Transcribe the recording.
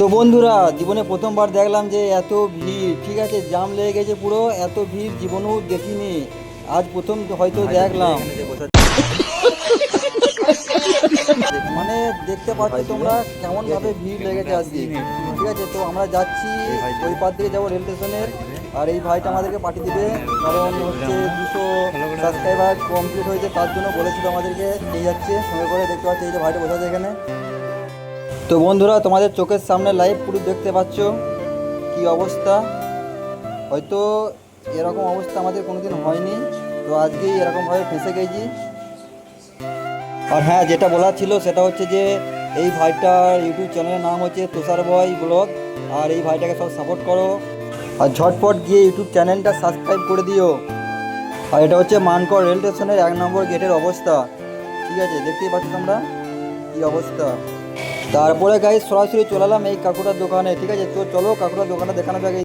তো বন্ধুরা, জীবনে প্রথমবার দেখলাম যে এত ভিড়, ঠিক আছে, জাম লেগে গেছে পুরো, এত ভিড় জীবনেও দেখিনি। আজ প্রথম হয়তো দেখলাম। মানে দেখতে পাচ্ছ তোমরা কেমন ভাবে ভিড় লেগেছে আজকে, ঠিক আছে। তো আমরা যাচ্ছি ওই পার দিকে যাবো রেল স্টেশনের। আর এই ভাইটা আমাদেরকে পাঠিয়ে দিবে, কারণ হচ্ছে 200 সাবস্ক্রাইবার কমপ্লিট হয়েছে, তার জন্য বলেছিল আমাদেরকে নিয়ে যাচ্ছে সঙ্গে করে। দেখতে পাচ্ছি এই যে ভাইটা বসে আছে এখানে। তো বন্ধুরা, তোমাদের চোখের সামনে লাইভ পুরো দেখতে পাচ্ছ কি অবস্থা। হয়তো এরকম অবস্থা আমাদের কোনোদিন হয়নি, তো আজকেই এরকমভাবে ফেঁসে গেছি। আর হ্যাঁ, যেটা বলার ছিল সেটা হচ্ছে যে এই ভাইটার ইউটিউব চ্যানেলের নাম হচ্ছে তুষার বয় ব্লগ। আর এই ভাইটাকে সব সাপোর্ট করো, আর ঝটপট গিয়ে ইউটিউব চ্যানেলটা সাবস্ক্রাইব করে দিও। আর এটা হচ্ছে মানকর রেল স্টেশনের 1 নম্বর গেটের অবস্থা, ঠিক আছে, দেখতেই পাচ্ছ তোমরা কি অবস্থা। তারপরে গাইস সরাসরি চলে এলাম এই কাকুটার দোকানে, ঠিক আছে। তো চলো কাকুটার দোকানে দেখানো যাক।